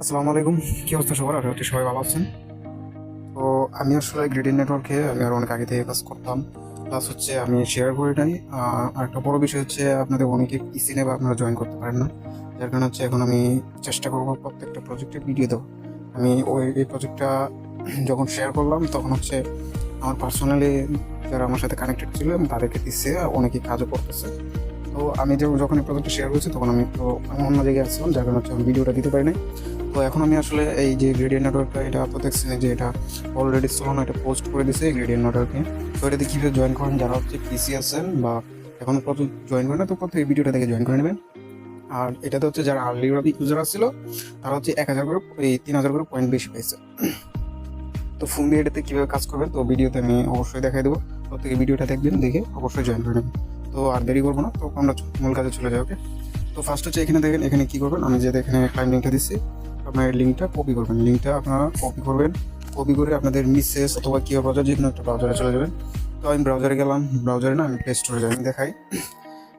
আসসালামু আলাইকুম। কি অবস্থা সবার? আশা করছি সবাই ভালো আছেন। তো আমি আসলে গ্রেডিয়েন্ট নেটওয়ার্কে আমি আরো অনেক আগে থেকে কাজ করতাম। প্লাস হচ্ছে আমি শেয়ার করে নাই। আর একটা বড় বিষয় হচ্ছে আপনাদের অনেকে পিসি নেবে, আপনারা জয়েন করতে পারেন না। যার কারণে হচ্ছে এখন আমি চেষ্টা করবো প্রত্যেকটা প্রজেক্টের ভিডিও দেবো। আমি এই প্রজেক্টটা যখন শেয়ার করলাম তখন হচ্ছে আমার পার্সোনালি যারা আমার সাথে কানেক্টেড ছিল এবং তাদেরকে দিচ্ছে, অনেকেই কাজও করতেছে। তো আমি যখন এই প্রজেক্টটা শেয়ার করেছি তখন আমি একটু অন্য জায়গায় আসছিলাম, যার কারণে হচ্ছে আমি ভিডিওটা দিতে পারি নাই। তো এখন আমি আসলে এই যে গ্রেডিয়েন্ট নেটওয়ার্কটা, এটা তো দেখছেন যে এটা অলরেডি সোলানো এটা পোস্ট করে দিছে গ্রেডিয়েন্ট নেটওয়ার্কে। তো এটাতে কীভাবে জয়েন করেন, যারা হচ্ছে পিসি আছেন বা এখন প্রথম জয়েন করেন না, তো প্রথম এই ভিডিওটা থেকে জয়েন করে নেবেন। আর এটাতে হচ্ছে যারা আর্লি ইউজার ছিল তারা হচ্ছে 1000 করে, এই 3000 করে পয়েন্ট বেশি পেয়েছে। তো ফোন দিয়ে এটাতে কীভাবে কাজ করবেন তো ভিডিওতে আমি অবশ্যই দেখাই দেবো। তো থেকে ভিডিওটা দেখবেন, দেখে অবশ্যই জয়েন করে নেবেন। তো আর দেরি করবো না, তো আমরা মূল কাজে চলে যাই। ওকে, তো ফার্স্ট হচ্ছে এখানে দেখেন, এখানে কী করবেন, আমি যে এখানে ক্লায়েন্ট লিঙ্কটা দিচ্ছি, আপনার লিঙ্কটা কপি করবেন। লিঙ্কটা আপনারা কপি করবেন, কপি করে আপনাদের মিসেস অথবা কিউ ব্রাউজার, যে কোনো একটা ব্রাউজারে চলে যাবেন। তো আমি ব্রাউজারে গেলাম, ব্রাউজারে না আমি প্লে স্টোরে যাই, আমি দেখাই।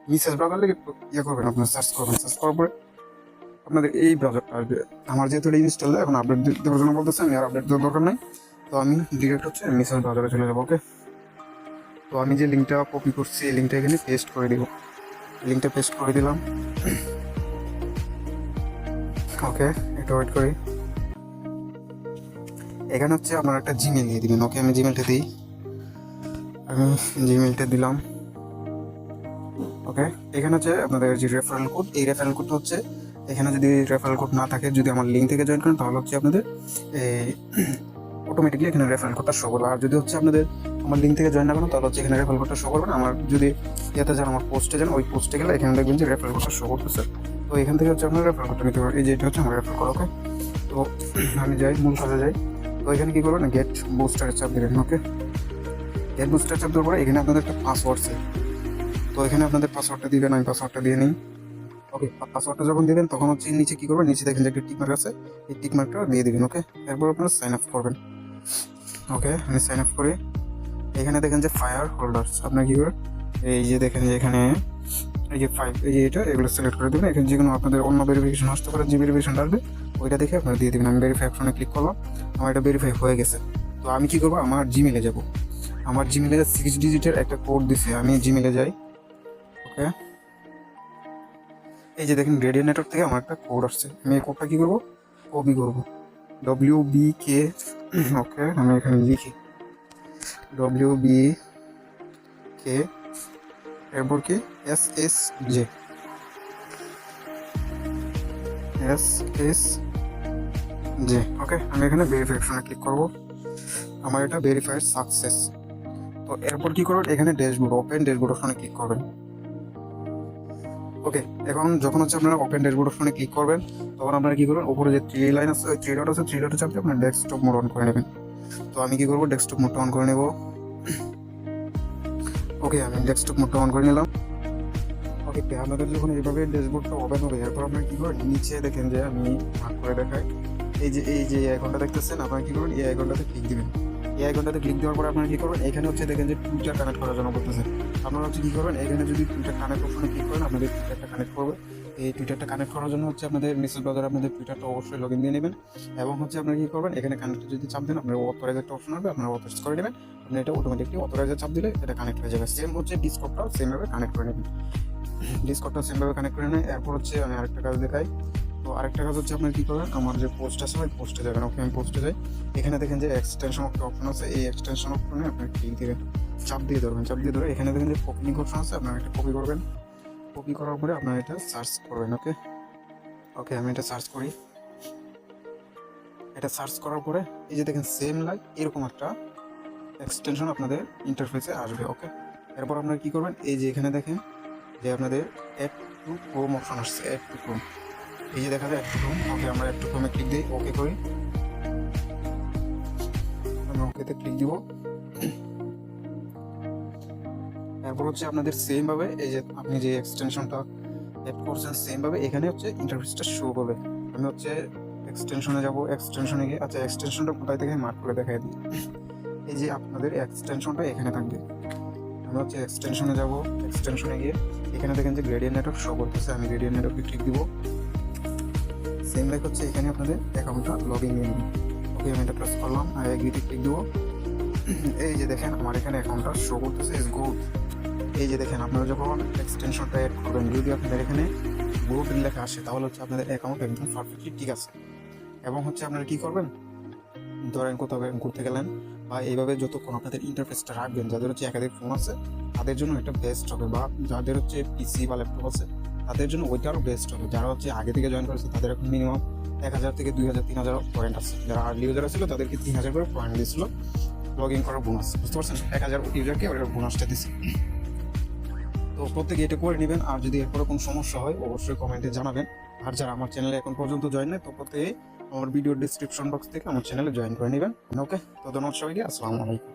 মিসেস ব্রাউজার লিখে ইয়ে করবেন, আপনার সার্চ করবেন। সার্চ করার পরে আপনাদের এই ব্রাউজারটা আসবে। আমার যেহেতু এটা ইনস্টল দেয়, এখন আপডেট দেওয়ার জন্য বলতেছে, আমি আর আপডেট দেওয়ার দরকার নাই। তো আমি ডিরেক্ট হচ্ছে মিসেস ব্রাউজারে চলে যাবো। ওকে, তো আমি যে লিঙ্কটা কপি করছি এই লিঙ্কটা এখানে পেস্ট করে দিব। লিঙ্কটা পেস্ট করে দিলাম। ওকে, একটু ওয়েট করি। এখানে হচ্ছে আপনার একটা জিমেল দিয়ে দিবেন। ওকে, আমি জিমেলটা দিই, আমি জিমেলটা দিলাম। ওকে, এখানে হচ্ছে আপনাদের যে রেফারেল কোড, এই রেফারেল কোডটা হচ্ছে এখানে যদি রেফারেল কোড না থাকে, যদি আমার লিঙ্ক থেকে জয়েন করেন, তাহলে হচ্ছে আপনাদের অটোমেটিকলি এখানে রেফারেল কোডটা শো করবে। আর যদি হচ্ছে আপনাদের আমার লিঙ্ক থেকে জয়েন না করেন, তাহলে হচ্ছে এখানে রেফারেল কোডটা শো করবে না। আমার যদি ইয়াতে যান, আমার পোস্টে যান, ওই পোস্টে গেলে এখানে দেখবেন যে রেফারেল কোডটা শো করতেছে। তো এখান থেকে হচ্ছে আপনার রেফারেল কোডটা নিতে পারবেন। এই যে এটা হচ্ছে আমার রেফারেল কোড। ওকে, তো আমি যাই, মূল কাজে যাই। তো এখানে কি করবেন, গেট বুস্টারের চাপ দিবেন। ওকে, গেট বুস্টার চাপ দেওয়ার পরে এখানে আপনাদের একটা পাসওয়ার্ড চাই। তো এখানে আপনাদের পাসওয়ার্ডটা দিবেন, আমি পাসওয়ার্ডটা দিয়ে নিই। ওকে, পাসওয়ার্ডটা যখন দিবেন তখন হচ্ছে নিচে কি করবেন, নিচে দেখেন যে একটা টিক মার্ক আছে, এই টিক মার্কটা দিয়ে দিবেন। ওকে, এরপর আপনারা সাইন আপ করবেন। ওকে, আমি সাইন আপ করি। এখানে দেখেন যে ফায়ার হোল্ডার্স, আপনার কি করবেন, এই যে দেখেন যে এখানে এই যে 5, এই যে এটা, এগুলো সিলেক্ট করে দেবেন। এখানে যে কোনো আপনাদের অন্য ভেরিফিকেশন আসতে পারে, যে ভেরিফিকেশন আসবে ওইটা দেখে আপনারা দিয়ে দেবেন। আমি ভেরিফাই অপশনে ক্লিক করলাম, আমার এটা ভেরিফাই হয়ে গেছে। তো আমি কি করবো, আমার জিমেলে যাব। আমার জিমেলে 6 ডিজিটের একটা কোড দিছে, আমি জিমেলে যাই। ওকে, এই যে দেখেন গ্রেডিয়েন্ট নেটওয়ার্ক থেকে আমার একটা কোড আসছে, আমি এই কোডটা কি করবো, কপি করবো। WBK, ওকে, আমি এখানে লিখি WBK, এরপর কি SSJ, ওকে, আমি এখানে ভেরিফিকেশনে ক্লিক করবো। আমার এটা ভেরিফাইড সাকসেস। তো এরপর কি করবেন, এখানে ড্যাশবোর্ড, ওপেন ড্যাশবোর্ড অপশনে ক্লিক করবেন। ওকে, এখন যখন হচ্ছে আপনারা ওপেন ড্যাশবোর্ড অপশনে ক্লিক করবেন, তখন আপনারা কি করবেন, উপরে যে 3 লাইন আছে, ওই 3 ডট আছে, 3 ডটে চাপতে আপনার ডেস্কটপ মোড অন করে নেবেন। তো আমি কি করবো, ডেস্কটপ মোডটা অন করে নেব। ওকে, আমি ডেস্কটপ মোডটা অন করে নিলাম। ওকে, আপনাদের যখন এইভাবে ড্যাশবোর্ডটা ওপেন হবে, এরপর আপনারা কি করবেন, নিচে দেখেন যে আমি ভাগ করে দেখাই, এই যে আইকনটা দেখতেছেন, আপনারা কি করবেন, এই আইকনটাতে ক্লিক দিবেন। এই আইকনটাতে ক্লিক দেওয়ার পরে আপনারা কি করবেন, এখানে হচ্ছে দেখেন যে টুইটার কানেক্ট করার জন্য বলতেছে। আপনারা হচ্ছে কি করবেন, এখানে যদি টুইটার কানেক্ট অপশনে ক্লিক করেন, আপনাদের টুইটারটা কানেক্ট করবে। এই টুইটারটা কানেক্ট করার জন্য হচ্ছে আপনাদের মেসেজ ব্রাউজারে আপনাদের টুইটারটা অবশ্যই লগ ইন দিয়ে নেবেন। এবং হচ্ছে আপনারা কি করবেন, এখানে কানেক্ট যদি চাপ দেন, আপনার অথরাইজ একটা অপশন হবে, আপনারা অথরাইজ করে নেবেন। আপনি এটা অটোমেটিকলি অথরাইজে চাপ দিলে এটা কানেক্ট হয়ে যাবে। সেম হচ্ছে ডিসকর্ডটাও সেমভাবে কানেক্ট করে নেবেন। ডিসকর্ডটা সেমভাবে কানেক্ট করে নেয়। এরপর হচ্ছে আমি আরেকটা কাজ দেখাই। তো আরেকটা কাজ হচ্ছে আপনার কি করবেন, আমার যে পোস্ট আছে ওই পোস্টে যাবেন। ওকে, আমি পোস্টে যাই। এখানে দেখেন যে এক্সটেনশন একটা অপশন আছে, এই এক্সটেনশন অপশনে আপনি ক্লিক দিবেন, চাপ দিয়ে ধরবেন। চাপ দিয়ে ধরে এখানে দেখেন যে কপি লিঙ্ক অপশন আছে, আপনারা এটা কপি করবেন। কপি করার পরে আপনারা এটা সার্চ করবেন। ওকে, ওকে, আমি এটা সার্চ করি। এটা সার্চ করার পরে এই যে দেখেন সেম লাইক এরকম একটা এক্সটেনশন আপনাদের ইন্টারফেসে আসবে। ওকে, এরপর আপনারা কি করবেন, এই যে এখানে দেখেন যে আপনাদের অ্যাড টু ক্রোম অপশন আসছে, অ্যাড টু ক্রোম, এই যে দেখা যায় অ্যাড টু ক্রোম। ওকে, আমরা অ্যাড টু ক্রোমে ক্লিক দিই, ওকে করি। আমি ওকেতে ক্লিক দিব। এরপর হচ্ছে আপনাদের সেম ভাবে এই যে আপনি যে এক্সটেনশনটা অ্যাড করছেন, সেম ভাবে এখানে হচ্ছে ইন্টারফেসটা শো করবে। আমি হচ্ছে এক্সটেনশনে যাব, এক্সটেনশনে গিয়ে আচ্ছা এক্সটেনশনটা কোথায় থেকে মার্ক করে দেখাই দিই। এই যে আপনাদের এক্সটেনশনটা এখানে থাকবে। আমি হচ্ছে এক্সটেনশনে যাব, এক্সটেনশনে গিয়ে এখানে দেখেন যে গ্রেডিয়েন্ট নেটওয়ার্ক শো করতেছে, আমি গ্রেডিয়েন্ট নেটওয়ার্কে ক্লিক দিব। সেম লাইক হচ্ছে এখানে আপনাদের অ্যাকাউন্টটা লগ ইন নিয়ে নেবেন। ওকে, আমি এটা প্রেস করলাম আর এগ্রিতে ক্লিক দেবো। এই যে দেখেন আমার এখানে অ্যাকাউন্টটা শো করতেছে ইজ গুড। এই যে দেখেন আপনারা যখন এক্সটেনশনটা অ্যাড করবেন, যদি আপনাদের এখানে গুড লেখা আসে তাহলে হচ্ছে আপনাদের অ্যাকাউন্ট একদম পারফেক্টলি ঠিক আছে। এবং হচ্ছে আপনারা কি করবেন, ধরেন কোথাও ঘুরতে গেলেন বা এইভাবে যতক্ষণ আপনাদের ইন্টারফেসটা রাখবেন, যাদের হচ্ছে একাধিক ফোন আছে তাদের জন্য একটা বেস্ট হবে, বা যাদের হচ্ছে পিসি বা ল্যাপটপ আছে তাদের জন্য ওইটা আরও বেস্ট হবে। যারা হচ্ছে আগে থেকে জয়েন করেছে তাদের এখন মিনিমাম 1000 থেকে 2000 3000 পয়েন্ট আছে। যারা আর্লি ইউজার ছিল তাদেরকে 3000 করে পয়েন্ট দিয়েছিল লগ ইন করার বোনাস, বুঝতে পারছেন? 1000 ইউজারকে ওই বোনাসটা দিচ্ছে। তো প্রত্যেকে এটা করে নেবেন। আর যদি এরপরে কোনো সমস্যা হয় অবশ্যই কমেন্টে জানাবেন। আর যারা আমার চ্যানেলে এখন পর্যন্ত জয়েন নেই তো প্রত্যেকে আমার ভিডিও ডিসক্রিপশন বক্স থেকে আমার চ্যানেলে জয়েন করে নেবেন। ওকে, তো ধন্যবাদ সবাইকে, আসসালামু আলাইকুম।